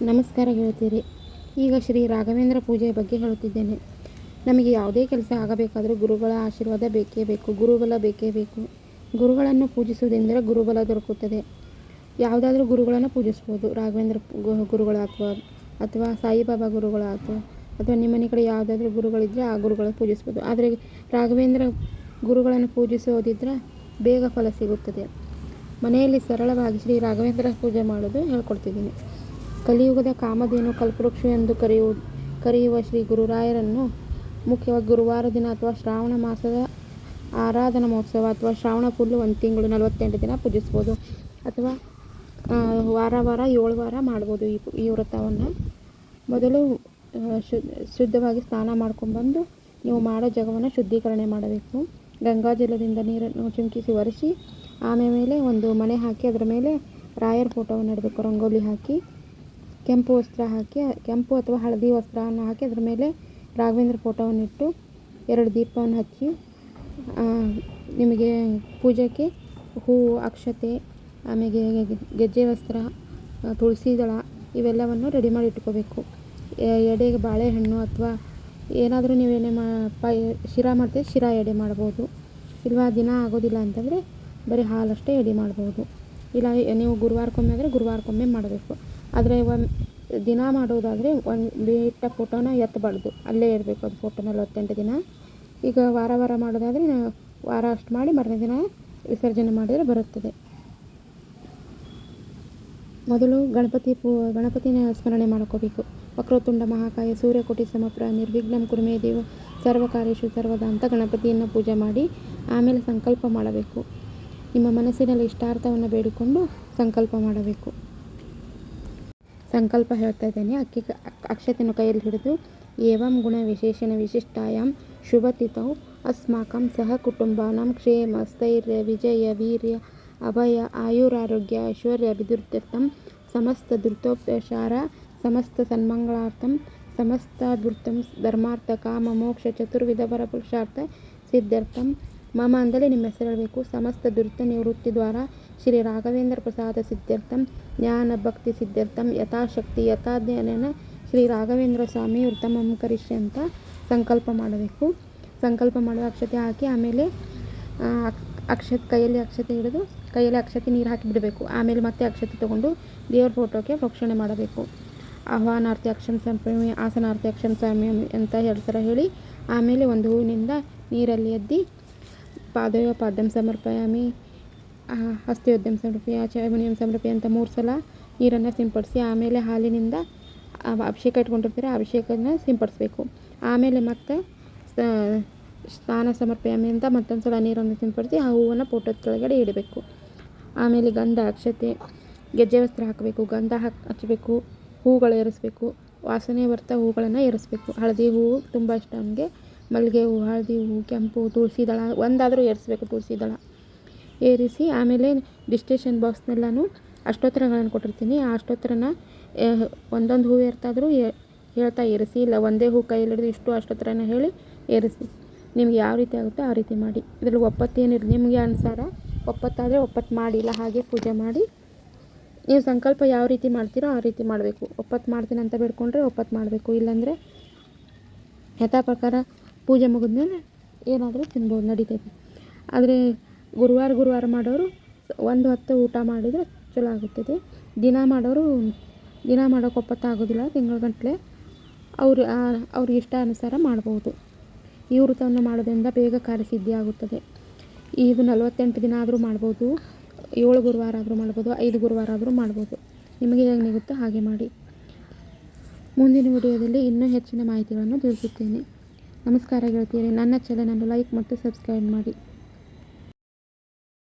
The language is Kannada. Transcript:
ನಮಸ್ಕಾರ ಗೆಳತಿಯರೇ. ಈಗ ಶ್ರೀ ರಾಘವೇಂದ್ರ ಪೂಜೆಯ ಬಗ್ಗೆ ಹೇಳುತ್ತಿದ್ದೇನೆ. ನಮಗೆ ಯಾವುದೇ ಕೆಲಸ ಆಗಬೇಕಾದರೂ ಗುರುಗಳ ಆಶೀರ್ವಾದ ಬೇಕೇ ಬೇಕು, ಗುರುಬಲ ಬೇಕೇ ಬೇಕು. ಗುರುಗಳನ್ನು ಪೂಜಿಸುವುದೆಂದರೆ ಗುರುಬಲ ದೊರಕುತ್ತದೆ. ಯಾವುದಾದ್ರೂ ಗುರುಗಳನ್ನು ಪೂಜಿಸ್ಬೋದು. ರಾಘವೇಂದ್ರ ಗುರುಗಳ ಅಥವಾ ಸಾಯಿಬಾಬಾ ಗುರುಗಳ ಅಥವಾ ನಿಮ್ಮ ಮನೆ ಕಡೆ ಯಾವುದಾದ್ರೂ ಗುರುಗಳಿದ್ದರೆ ಆ ಗುರುಗಳನ್ನು ಪೂಜಿಸ್ಬೋದು. ಆದರೆ ರಾಘವೇಂದ್ರ ಗುರುಗಳನ್ನು ಪೂಜಿಸೋದಿದ್ರೆ ಬೇಗ ಫಲ ಸಿಗುತ್ತದೆ. ಮನೆಯಲ್ಲಿ ಸರಳವಾಗಿ ಶ್ರೀ ರಾಘವೇಂದ್ರ ಪೂಜೆ ಮಾಡೋದು ಹೇಳ್ಕೊಡ್ತಿದ್ದೀನಿ. ಕಲಿಯುಗದ ಕಾಮಧೇನು ಕಲ್ಪವೃಕ್ಷ ಎಂದು ಕರೆಯುವ ಶ್ರೀ ಗುರುರಾಯರನ್ನು ಮುಖ್ಯವಾಗಿ ಗುರುವಾರ ದಿನ ಅಥವಾ ಶ್ರಾವಣ ಮಾಸದ ಆರಾಧನಾ ಮಹೋತ್ಸವ ಅಥವಾ ಶ್ರಾವಣ ಫುಲ್ಲು 1 ತಿಂಗಳು 48 ದಿನ ಪೂಜಿಸ್ಬೋದು. ಅಥವಾ ವಾರ 7 ವಾರ ಮಾಡ್ಬೋದು ಈ ವ್ರತವನ್ನು. ಮೊದಲು ಶುದ್ಧವಾಗಿ ಸ್ನಾನ ಮಾಡ್ಕೊಂಡ್ಬಂದು ನೀವು ಮಾಡೋ ಜಾಗವನ್ನು ಶುದ್ಧೀಕರಣೆ ಮಾಡಬೇಕು. ಗಂಗಾಜಲದಿಂದ ನೀರನ್ನು ಚಿಮುಕಿಸಿ ಒರೆಸಿ ಆಮೇಲೆ ಒಂದು ಮಣೆ ಹಾಕಿ ಅದರ ಮೇಲೆ ರಾಯರ ಫೋಟೋವನ್ನು ಇಡಬೇಕು. ರಂಗೋಲಿ ಹಾಕಿ ಕೆಂಪು ವಸ್ತ್ರ ಹಾಕಿ, ಕೆಂಪು ಅಥವಾ ಹಳದಿ ವಸ್ತ್ರವನ್ನು ಹಾಕಿ ಅದರ ಮೇಲೆ ರಾಘವೇಂದ್ರ ಫೋಟೋವನ್ನು ಇಟ್ಟು 2 ದೀಪವನ್ನು ಹಚ್ಚಿ ನಿಮಗೆ ಪೂಜೆಗೆ ಹೂವು, ಅಕ್ಷತೆ, ಆಮೇಲೆ ಗೆಜ್ಜೆ ವಸ್ತ್ರ, ತುಳಸಿ ದಳ ಇವೆಲ್ಲವನ್ನು ರೆಡಿ ಮಾಡಿ ಇಟ್ಕೋಬೇಕು. ಎಡೆಗೆ ಬಾಳೆಹಣ್ಣು ಅಥವಾ ಏನಾದರೂ ನೀವೇನೇ ಶಿರಾ ಮಾಡ್ತೀವಿ, ಶಿರಾ ಎಡೆ ಮಾಡ್ಬೋದು. ಇಲ್ವಾ ದಿನ ಆಗೋದಿಲ್ಲ ಅಂತಂದರೆ ಬರೀ ಹಾಲಷ್ಟೇ ಎಡೆ ಮಾಡ್ಬೋದು. ಇಲ್ಲ ನೀವು ಗುರುವಾರಕ್ಕೊಮ್ಮೆ ಆದರೆ ಗುರುವಾರಕ್ಕೊಮ್ಮೆ ಮಾಡಬೇಕು. ಆದರೆ ದಿನ ಮಾಡೋದಾದರೆ ಬಿಟ್ಟ ಫೋಟೋನ ಎತ್ತಬಾರ್ದು, ಅಲ್ಲೇ ಇರಬೇಕು ಅದು ಫೋಟೋ 48 ದಿನ. ಈಗ ವಾರ ಮಾಡೋದಾದರೆ ವಾರ ಅಷ್ಟು ಮಾಡಿ ಮರನೇ ದಿನ ವಿಸರ್ಜನೆ ಮಾಡಿದರೆ ಬರುತ್ತದೆ. ಮೊದಲು ಗಣಪತಿನ ಸ್ಮರಣೆ ಮಾಡ್ಕೋಬೇಕು. ವಕ್ರತುಂಡ ಮಹಾಕಾಯ ಸೂರ್ಯಕೋಟಿ ಸಮಪ್ರಭ ನಿರ್ವಿಘ್ನಂ ಕುರು ಮೇ ದೇವ ಸರ್ವಕಾರ್ಯೇಷು ಸರ್ವದಾ ಅಂತ ಗಣಪತಿಯನ್ನು ಪೂಜೆ ಮಾಡಿ ಆಮೇಲೆ ಸಂಕಲ್ಪ ಮಾಡಬೇಕು. ನಿಮ್ಮ ಮನಸ್ಸಿನಲ್ಲಿ ಇಷ್ಟಾರ್ಥವನ್ನು ಬೇಡಿಕೊಂಡು ಸಂಕಲ್ಪ ಮಾಡಬೇಕು. ಸಂಕಲ್ಪ ಹೇಳ್ತಾ ಇದ್ದೇನೆ. ಅಕ್ಷತೆಯನ್ನು ಕೈಯಲ್ಲಿ ಹಿಡಿದು ಏವಂ ಗುಣ ವಿಶೇಷಣ ವಿಶಿಷ್ಟಾಯಾಂ ಶುಭತಿಥೌ ಅಸ್ಮಾಕಂ ಸಹ ಕುಟುಂಬಾನಾಂ ಕ್ಷೇಮ ಸ್ಥೈರ್ಯ ವಿಜಯ ವೀರ್ಯ ಅಭಯ ಆಯುರಾರೋಗ್ಯ ಐಶ್ವರ್ಯ ಅಭಿವೃದ್ಧ್ಯರ್ಥಂ ಸಮಸ್ತ ಧೃತೋಪಚಾರ ಸಮಸ್ತ ಸನ್ಮಂಗಳಾರ್ಥಂ ಸಮಸ್ತಾದ್ಭುತಂ ಧರ್ಮಾರ್ಥ ಕಾಮ ಮೋಕ್ಷ ಚತುರ್ವಿಧ ಪರಪುರುಷಾರ್ಥ ಸಿದ್ಧಾರ್ಥಂ ಮಮ ಅಂದಲೇ ನಿಮ್ಮ ಹೆಸರು ಹೇಳಬೇಕು. ಸಮಸ್ತ ದುರಿತ ನಿವೃತ್ತಿ ದ್ವಾರ ಶ್ರೀ ರಾಘವೇಂದ್ರ ಪ್ರಸಾದ ಸಿದ್ಧಾರ್ಥಂ ಜ್ಞಾನ ಭಕ್ತಿ ಸಿದ್ಧಾರ್ಥಂ ಯಥಾಶಕ್ತಿ ಯಥಾಜ್ಞಾನೇನ ಶ್ರೀ ರಾಘವೇಂದ್ರ ಸ್ವಾಮಿ ಉತ್ತಮಂ ಕರಿಷ್ಯ ಅಂತ ಸಂಕಲ್ಪ ಮಾಡಬೇಕು. ಸಂಕಲ್ಪ ಮಾಡುವ ಅಕ್ಷತೆ ಹಾಕಿ ಆಮೇಲೆ ಕೈಯಲ್ಲಿ ಅಕ್ಷತೆ ಹಿಡಿದು ಕೈಯಲ್ಲಿ ಅಕ್ಷತೆ ನೀರು ಹಾಕಿ ಬಿಡಬೇಕು. ಆಮೇಲೆ ಮತ್ತೆ ಅಕ್ಷತೆ ತಗೊಂಡು ದೇವ್ರ ಫೋಟೋಕ್ಕೆ ಪ್ರೋಕ್ಷಣೆ ಮಾಡಬೇಕು. ಆಹ್ವಾನಾರ್ಥಿ ಅಕ್ಷಂ ಸಂಪ್ರಮಿ ಆಸನಾರ್ಥಿ ಅಕ್ಷಂ ಸಂಯಮಿ ಅಂತ ಹೇಳ್ತಾರೆ ಹೇಳಿ ಆಮೇಲೆ ಒಂದು ಹೂವಿನಿಂದ ನೀರಲ್ಲಿ ಎದ್ದಿ ಪಾದಯ ಪಾದ್ಯಂ ಸಮರ್ಪಯಾಮಿ ಹಸ್ತಿಯೋದ್ಯಂ ಸಮರ್ಪಯ ಚೈಮುನಿಯಂ ಸಮರ್ಪಯ ಅಂತ 3 ಸಲ ನೀರನ್ನು ಸಿಂಪಡಿಸಿ ಆಮೇಲೆ ಹಾಲಿನಿಂದ ಅಭಿಷೇಕ ಇಟ್ಕೊಂಡಿರ್ತೀರ ಅಭಿಷೇಕನ ಸಿಂಪಡಿಸ್ಬೇಕು. ಆಮೇಲೆ ಮತ್ತೆ ಸ್ನಾನ ಸಮರ್ಪಯಾಮಿ ಅಂತ ಮತ್ತೊಂದು ಸಲ ನೀರನ್ನು ಸಿಂಪಡಿಸಿ ಆ ಹೂವನ್ನು ಫೋಟೋದ ಕೆಳಗಡೆ ಇಡಬೇಕು. ಆಮೇಲೆ ಗಂಧ ಅಕ್ಷತೆ ಗೆಜ್ಜೆ ವಸ್ತ್ರ ಹಾಕಬೇಕು, ಗಂಧ ಹಚ್ಚಬೇಕು, ಹೂಗಳು ಏರಿಸ್ಬೇಕು, ವಾಸನೆ ಬರ್ತಾ ಹೂಗಳನ್ನು ಏರಿಸ್ಬೇಕು. ಹಳದಿ ಹೂವು ತುಂಬ ಇಷ್ಟ ನನಗೆ. ಮಲ್ಲಿಗೆ ಹೂವು, ಹಳದಿ ಹೂವು, ಕೆಂಪು, ತುಳಸಿ ದಳ ಒಂದಾದರೂ ಏರಿಸ್ಬೇಕು. ತುಳಸಿ ದಳ ಏರಿಸಿ ಆಮೇಲೆ ಡಿಸ್ಟೇಷನ್ ಬಾಕ್ಸ್ನೆಲ್ಲನೂ ಅಷ್ಟೋತ್ತರಗಳನ್ನು ಕೊಟ್ಟಿರ್ತೀನಿ. ಆ ಅಷ್ಟೋತ್ತರನ ಒಂದೊಂದು ಹೂವು ಏರ್ತಾದರೂ ಹೇಳ್ತಾ ಏರಿಸಿ, ಇಲ್ಲ ಒಂದೇ ಹೂ ಕೈಯಲ್ಲಿ ಹಿಡಿದು ಇಷ್ಟು ಅಷ್ಟೋತ್ತರನ ಹೇಳಿ ಏರಿಸಿ. ನಿಮ್ಗೆ ಯಾವ ರೀತಿ ಆಗುತ್ತೋ ಆ ರೀತಿ ಮಾಡಿ. ಇದರಲ್ಲಿ ಒಪ್ಪತ್ತೇನಿರಲಿ ನಿಮಗೆ ಅನುಸಾರ. ಒಪ್ಪತ್ತಾದರೆ ಒಪ್ಪತ್ತು ಮಾಡಿ, ಇಲ್ಲ ಹಾಗೆ ಪೂಜೆ ಮಾಡಿ. ನೀವು ಸಂಕಲ್ಪ ಯಾವ ರೀತಿ ಮಾಡ್ತೀರೋ ಆ ರೀತಿ ಮಾಡಬೇಕು. ಒಪ್ಪತ್ತು ಮಾಡ್ತೀನಿ ಅಂತ ಬೇಡ್ಕೊಂಡ್ರೆ ಒಪ್ಪತ್ತು ಮಾಡಬೇಕು. ಇಲ್ಲಾಂದರೆ ಯಥಾ ಪ್ರಕಾರ ಪೂಜೆ ಮುಗಿದ್ಮೇಲೆ ಏನಾದರೂ ತಿನ್ಬೋದು, ನಡೀತೈತಿ. ಆದರೆ ಗುರುವಾರ ಮಾಡೋರು 1 ಹೊತ್ತು ಊಟ ಮಾಡಿದರೆ ಚಲೋ ಆಗುತ್ತದೆ. ದಿನ ಮಾಡೋಕೆ ಒಪ್ಪತ್ತು ಆಗೋದಿಲ್ಲ, ತಿಂಗಳ ಅವ್ರಿಗೆ ಇಷ್ಟ ಅನುಸಾರ ಮಾಡ್ಬೋದು. ಈ ವ್ರತವನ್ನು ಮಾಡೋದ್ರಿಂದ ಬೇಗ ಕಾರ್ಯಸಿದ್ಧಿ ಆಗುತ್ತದೆ. ಇದು 48 ದಿನ ಆದರೂ ಮಾಡ್ಬೋದು, 7 ಗುರುವಾರ ಆದರೂ ಮಾಡ್ಬೋದು, 5 ಗುರುವಾರ ಆದರೂ ಮಾಡ್ಬೋದು. ನಿಮಗೆ ಹೇಗೆ ನಿಗುತ್ತೋ ಹಾಗೆ ಮಾಡಿ. ಮುಂದಿನ ವಿಡಿಯೋದಲ್ಲಿ ಇನ್ನೂ ಹೆಚ್ಚಿನ ಮಾಹಿತಿಗಳನ್ನು ತಿಳಿಸುತ್ತೇನೆ. ನಮಸ್ಕಾರ ಗೆಳತಿಯರೇ. ನನ್ನ ಚಾನಲನ್ನು ಲೈಕ್ ಮತ್ತು ಸಬ್ಸ್ಕ್ರೈಬ್ ಮಾಡಿ.